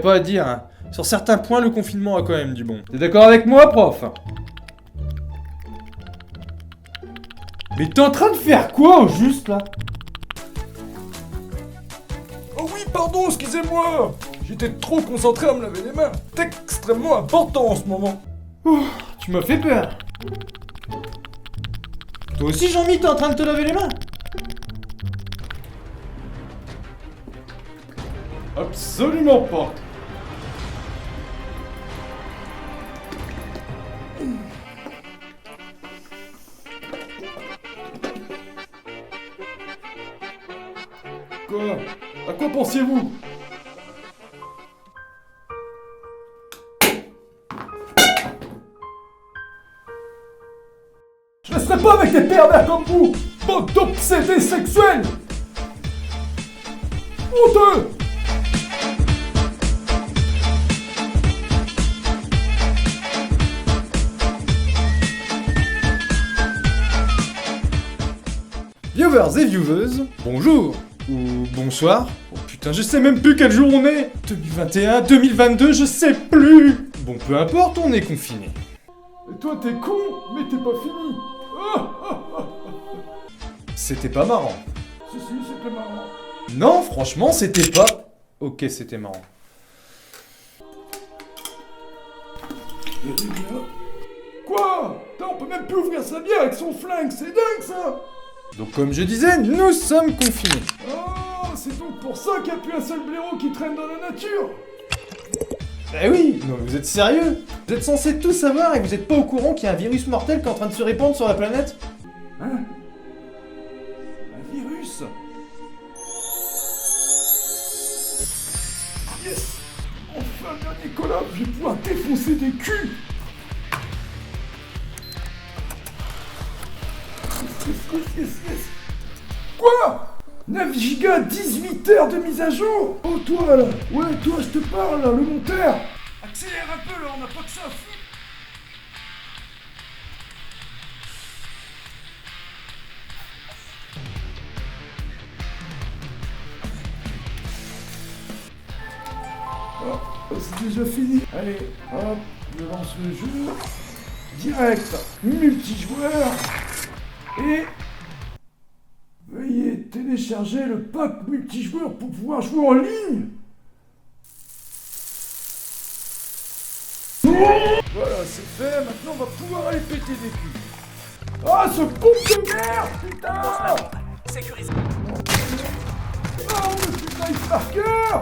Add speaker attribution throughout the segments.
Speaker 1: Pas à dire, hein. Sur certains points, le confinement a quand même du bon. T'es d'accord avec moi, prof? Mais t'es en train de faire quoi, au juste, là?
Speaker 2: Oh oui, pardon, excusez-moi. J'étais trop concentré à me laver les mains. C'est extrêmement important en ce moment.
Speaker 1: Tu m'as fait peur. Toi aussi, Jean-Mi, t'es en train de te laver les mains?
Speaker 2: Absolument pas. Quoi? À quoi pensiez-vous? Je ne serai pas avec des pervers comme vous, bande d'obsédés sexuels! Honteux!
Speaker 1: Viewers et vieweuses, bonjour ou bonsoir. Oh putain, je sais même plus quel jour on est. 2021, 2022, je sais plus. Bon, peu importe, on est confiné.
Speaker 2: Et toi t'es con, mais t'es pas fini.
Speaker 1: C'était pas marrant.
Speaker 2: Si, c'était marrant.
Speaker 1: Non, franchement, c'était pas... Ok, c'était marrant.
Speaker 2: Quoi? Putain, on peut même plus ouvrir sa bière avec son flingue, c'est dingue ça!
Speaker 1: Donc comme je disais, nous sommes confinés.
Speaker 2: Oh, c'est donc pour ça qu'il n'y a plus un seul blaireau qui traîne dans la nature!
Speaker 1: Eh oui, non, vous êtes sérieux? Vous êtes censés tout savoir et vous êtes pas au courant qu'il y a un virus mortel qui est en train de se répandre sur la planète?
Speaker 2: Hein? Un virus? Yes! Enfin, le dernier collab, je vais pouvoir défoncer des culs! Yes. Quoi? 9 gigas, 18 heures de mise à jour? Oh toi là! Ouais, toi je te parle là, le monteur! Accélère un peu là, on n'a pas que ça à foutre! Oh, c'est déjà fini. Allez, hop, je lance le jeu. Direct, multijoueur. Et veuillez télécharger le pack multijoueur pour pouvoir jouer en ligne. Voilà, c'est fait. Maintenant, on va pouvoir aller péter des culs. Ah, ce pompe de merde, putain!
Speaker 3: Sécurisé.
Speaker 2: Oh, monsieur Knife Parker!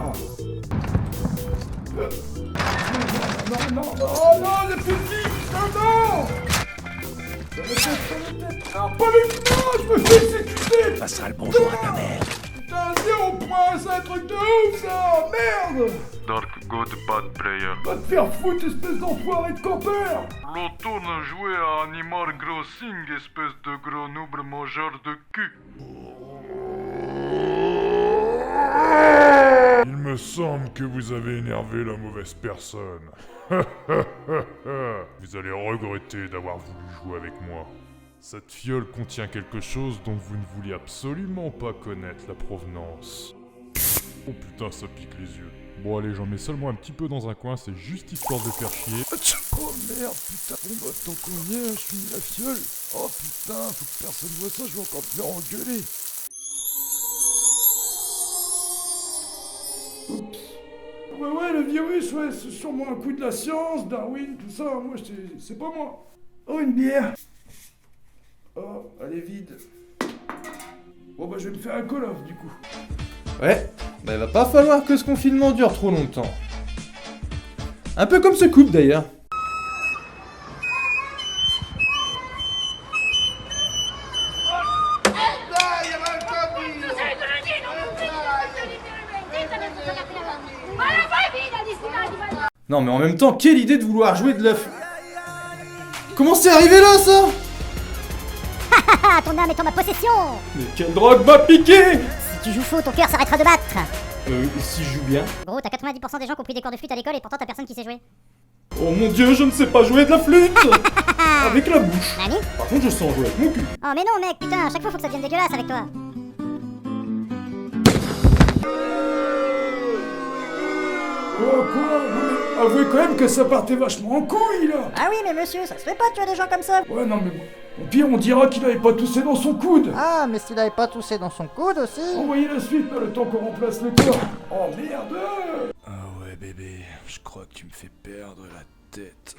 Speaker 2: Non, il plus de vie! Non! Non, pas avec moi! Je me fais exécuter!
Speaker 3: Passera le bonjour à ta mère.
Speaker 2: Putain, 0 points, c'est un truc de ouf, ça! Merde!
Speaker 4: Dark God Bad Player.
Speaker 2: Va te faire foutre, espèce d'enfoiré de campeur!
Speaker 4: Retourne jouer à Animal Crossing, espèce de gros noubre mangeur de cul.
Speaker 5: Il me semble que vous avez énervé la mauvaise personne. Vous allez regretter d'avoir voulu jouer avec moi. Cette fiole contient quelque chose dont vous ne vouliez absolument pas connaître la provenance. Oh putain, ça pique les yeux. Bon allez, j'en mets seulement un petit peu dans un coin, c'est juste histoire de faire chier.
Speaker 2: Oh merde, putain, bon bah tant qu'on y est, je finis la fiole. Oh putain, faut que personne voit ça, je vais encore te faire engueuler. Oups. Ouais, le virus, ouais, c'est sûrement un coup de la science, Darwin, tout ça, moi, c'est pas moi. Oh, une bière. Oh, elle est vide. Bon, bah, je vais me faire un call off, du coup.
Speaker 1: Ouais, bah il va pas falloir que ce confinement dure trop longtemps. Un peu comme ce couple d'ailleurs. Non mais en même temps, quelle idée de vouloir jouer de la Comment c'est arrivé là ça?
Speaker 6: Ah, ton âme est en ma possession.
Speaker 1: Mais quelle drogue m'a piqué?
Speaker 6: Si tu joues faux, ton cœur s'arrêtera de battre.
Speaker 1: Et si je joue bien?
Speaker 6: Gros, t'as 90% des gens qui ont pris des cours de flûte à l'école et pourtant t'as personne qui sait jouer.
Speaker 1: Oh mon dieu, je ne sais pas jouer de la flûte! Avec la bouche.
Speaker 6: Nani?
Speaker 1: Par contre, je sens jouer avec mon cul.
Speaker 6: Oh mais non mec, putain, à chaque fois faut que ça devienne dégueulasse avec toi.
Speaker 2: Quoi mais avouez quand même que ça partait vachement en couille, là.
Speaker 7: Ah oui, mais monsieur, ça se fait pas de tuer des gens comme ça.
Speaker 2: Ouais, non, mais bon. Au pire, on dira qu'il avait pas toussé dans son coude.
Speaker 7: Ah, mais s'il avait pas toussé dans son coude aussi.
Speaker 2: Envoyez la suite, là, le temps qu'on remplace le corps. Oh, merde.
Speaker 8: Ah ouais, bébé, je crois que tu me fais perdre la tête.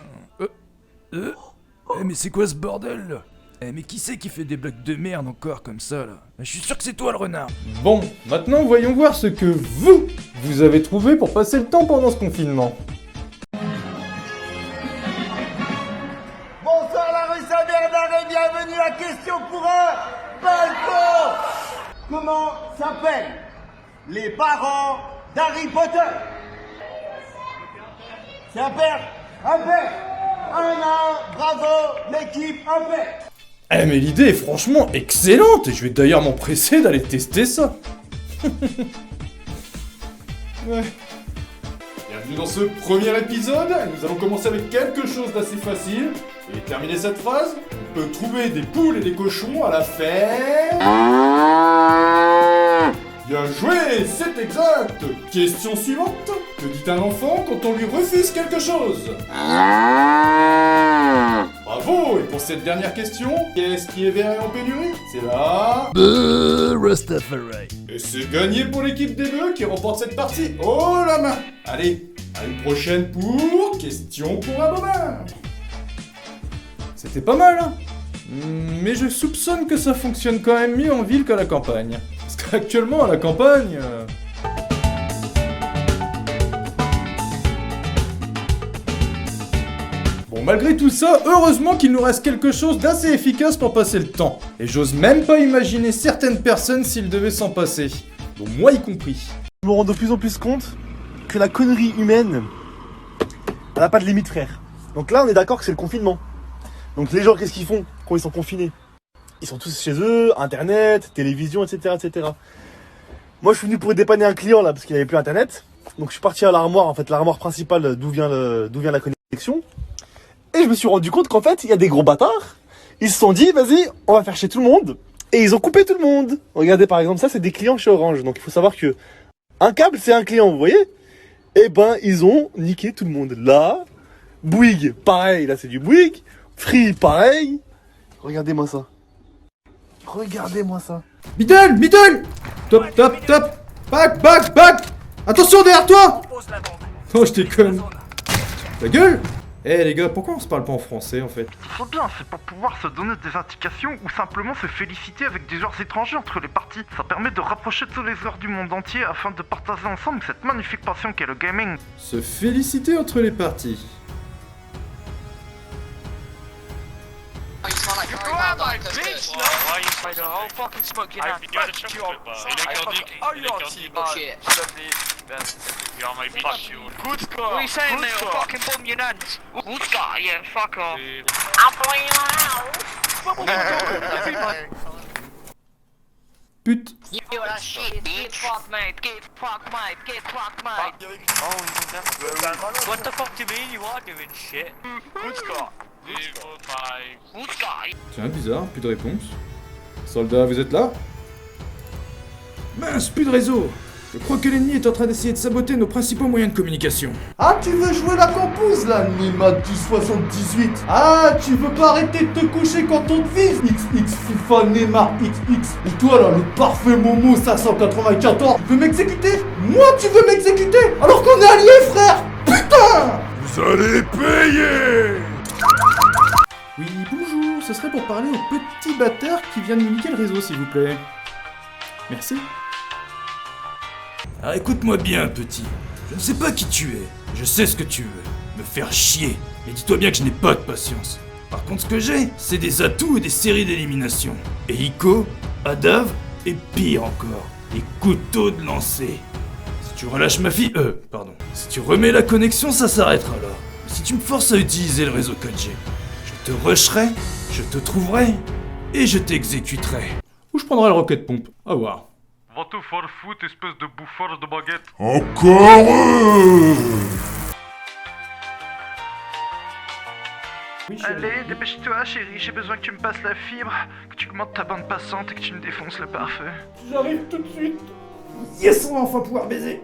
Speaker 8: Mais c'est quoi ce bordel, là? Mais qui c'est qui fait des blagues de merde encore comme ça, là? Je suis sûr que c'est toi, le renard.
Speaker 1: Bon, maintenant voyons voir ce que vous avez trouvé pour passer le temps pendant ce confinement.
Speaker 9: Bonsoir la rue Saint-Bernard et bienvenue à Question pour un balcon. Comment s'appellent les parents d'Harry Potter? C'est un père. Bravo, l'équipe, un père.
Speaker 1: Eh mais l'idée est franchement excellente et je vais d'ailleurs m'empresser d'aller tester ça. Ouais. Bienvenue dans ce premier épisode. Nous allons commencer avec quelque chose d'assez facile. Et terminer cette phrase, on peut trouver des poules et des cochons à la ferme. Bien joué, c'est exact. Question suivante. Que dit un enfant quand on lui refuse quelque chose? Bravo. Et pour cette dernière question, qu'est-ce qui est vert et en pénurie? C'est là...
Speaker 8: Rastafari.
Speaker 1: Et c'est gagné pour l'équipe des Bleus qui remporte cette partie. Oh la main. Allez, à une prochaine pour... Question pour un bobin. C'était pas mal, hein? Mais je soupçonne que ça fonctionne quand même mieux en ville qu'à la campagne. Parce qu'actuellement, à la campagne... Bon, malgré tout ça, heureusement qu'il nous reste quelque chose d'assez efficace pour passer le temps. Et j'ose même pas imaginer certaines personnes s'ils devaient s'en passer. Dont moi y compris.
Speaker 10: Je me rends de plus en plus compte que la connerie humaine, elle a pas de limite, frère. Donc là, on est d'accord que c'est le confinement. Donc les gens, qu'est-ce qu'ils font quand ils sont confinés? Ils sont tous chez eux, internet, télévision, etc., etc. Moi, je suis venu pour dépanner un client là parce qu'il avait plus internet. Donc je suis parti à l'armoire, en fait, l'armoire principale d'où vient la connexion. Et je me suis rendu compte qu'en fait, il y a des gros bâtards. Ils se sont dit, vas-y, on va faire chez tout le monde. Et ils ont coupé tout le monde. Regardez, par exemple, ça, c'est des clients chez Orange. Donc il faut savoir que un câble, c'est un client, vous voyez? Et ben, ils ont niqué tout le monde. Là, Bouygues, pareil, là, c'est du Bouygues. Free, pareil. Regardez-moi ça. Regardez-moi ça.
Speaker 1: Middle! Top! Back! Attention derrière toi! Oh, je déconne. Ta gueule! Eh les gars, pourquoi on se parle pas en français en fait?
Speaker 4: Il faut bien, c'est pour pouvoir se donner des indications ou simplement se féliciter avec des joueurs étrangers entre les parties. Ça permet de rapprocher tous les joueurs du monde entier afin de partager ensemble cette magnifique passion qu'est le gaming.
Speaker 1: Se féliciter entre les parties. Pute.
Speaker 3: What the fuck do you mean you are doing shit?
Speaker 1: Tiens, bizarre, plus de réponse. Soldats, vous êtes là? Mince, plus de réseau. Je crois que l'ennemi est en train d'essayer de saboter nos principaux moyens de communication.
Speaker 9: Ah, tu veux jouer la campus là, Nima du 78? Ah, tu veux pas arrêter de te coucher quand on te vise? XX FIFA Neymar XX. Et toi là, le parfait Momo 594, tu veux m'exécuter? Moi, tu veux m'exécuter? Alors qu'on est alliés, frère! Putain!
Speaker 5: Vous allez payer!
Speaker 1: Oui, bonjour, ce serait pour parler au petit bâtard qui vient de nous niquer le réseau, s'il vous plaît. Merci.
Speaker 8: Alors écoute-moi bien, petit. Je ne sais pas qui tu es. Je sais ce que tu veux. Me faire chier. Mais dis-toi bien que je n'ai pas de patience. Par contre, ce que j'ai, c'est des atouts et des séries d'élimination. Et Ico, Adav, et pire encore, des couteaux de lancer. Si tu relâches ma fille... pardon. Si tu remets la connexion, ça s'arrêtera là. Mais si tu me forces à utiliser le réseau 4G, je te rusherai, je te trouverai, et je t'exécuterai.
Speaker 1: Ou je prendrai le rocket pompe. À voir.
Speaker 4: Va te faire foutre, espèce de bouffeur de baguette.
Speaker 5: Encore eux!
Speaker 4: Allez, dépêche-toi chérie, j'ai besoin que tu me passes la fibre, que tu augmentes ta bande passante et que tu me défonces le pare-feu.
Speaker 2: J'arrive tout de suite. Yes, on va enfin pouvoir baiser.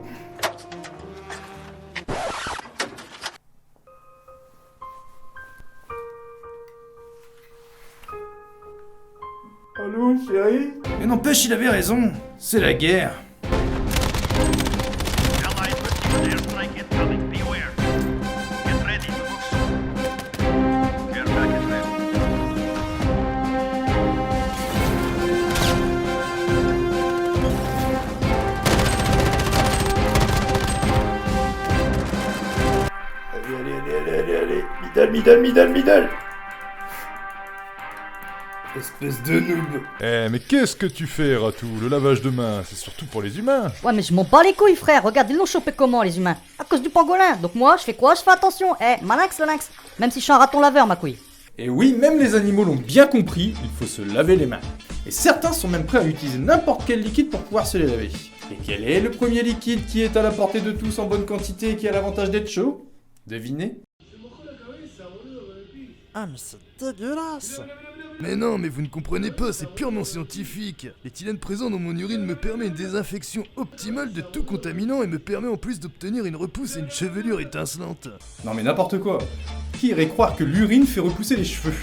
Speaker 2: Loulou, chérie.
Speaker 8: Mais n'empêche, il avait raison. C'est la guerre.
Speaker 2: Allez. Middle. Espèce de noob.
Speaker 5: Eh, mais qu'est-ce que tu fais, Ratou? Le lavage de main, c'est surtout pour les humains.
Speaker 7: Ouais, mais je m'en bats les couilles, frère. Regarde, ils l'ont chopé comment, les humains? À cause du pangolin. Donc moi, je fais quoi? Je fais attention. Malinx, le lynx. Même si je suis un raton laveur, ma couille.
Speaker 1: Et oui, même les animaux l'ont bien compris, il faut se laver les mains. Et certains sont même prêts à utiliser n'importe quel liquide pour pouvoir se les laver. Et quel est le premier liquide qui est à la portée de tous en bonne quantité et qui a l'avantage d'être chaud? Devinez?
Speaker 10: Ah, mais c'est dégueulasse.
Speaker 8: Mais non, mais vous ne comprenez pas, c'est purement scientifique. L'éthylène présent dans mon urine me permet une désinfection optimale de tout contaminant et me permet en plus d'obtenir une repousse et une chevelure étincelante.
Speaker 1: Non mais n'importe quoi. Qui irait croire que l'urine fait repousser les cheveux?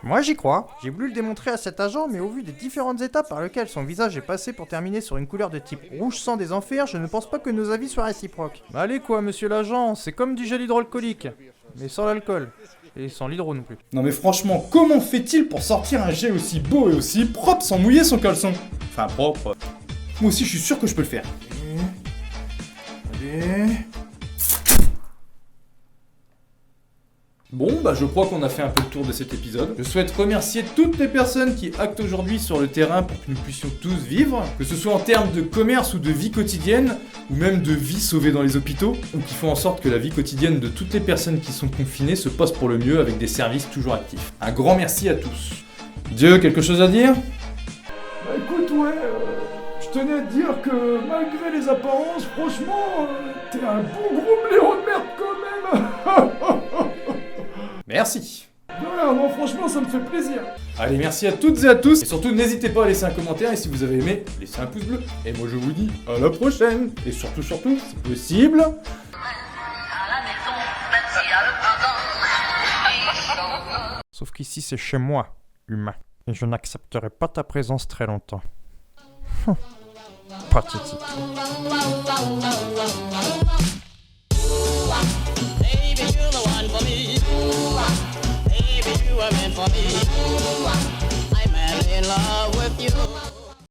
Speaker 7: Moi, j'y crois. J'ai voulu le démontrer à cet agent, mais au vu des différentes étapes par lesquelles son visage est passé pour terminer sur une couleur de type rouge sang des enfers, je ne pense pas que nos avis soient réciproques. Bah allez quoi, monsieur l'agent, c'est comme du gel hydroalcoolique, mais sans l'alcool. Et sans l'hydro non plus.
Speaker 1: Non mais franchement, comment fait-il pour sortir un jet aussi beau et aussi propre sans mouiller son caleçon? Enfin propre. Moi aussi je suis sûr que je peux le faire. Allez. Bon, bah je crois qu'on a fait un peu le tour de cet épisode. Je souhaite remercier toutes les personnes qui actent aujourd'hui sur le terrain pour que nous puissions tous vivre, que ce soit en termes de commerce ou de vie quotidienne, ou même de vie sauvée dans les hôpitaux, ou qui font en sorte que la vie quotidienne de toutes les personnes qui sont confinées se passe pour le mieux avec des services toujours actifs. Un grand merci à tous. Dieu, quelque chose à dire?
Speaker 2: Bah écoute, ouais, je tenais à te dire que malgré les apparences, franchement, t'es un bon gros blaireau de merde quand même.
Speaker 1: Merci.
Speaker 2: Ouais, non, franchement, ça me fait plaisir.
Speaker 1: Allez, merci à toutes et à tous. Et surtout, n'hésitez pas à laisser un commentaire. Et si vous avez aimé, laissez un pouce bleu. Et moi, je vous dis à la prochaine. Et surtout, si possible...
Speaker 7: Sauf qu'ici, c'est chez moi, humain. Et je n'accepterai pas ta présence très longtemps. Pathétique.
Speaker 11: Baby, you're the one for me. Baby, you were meant for me. I'm madly in love with you.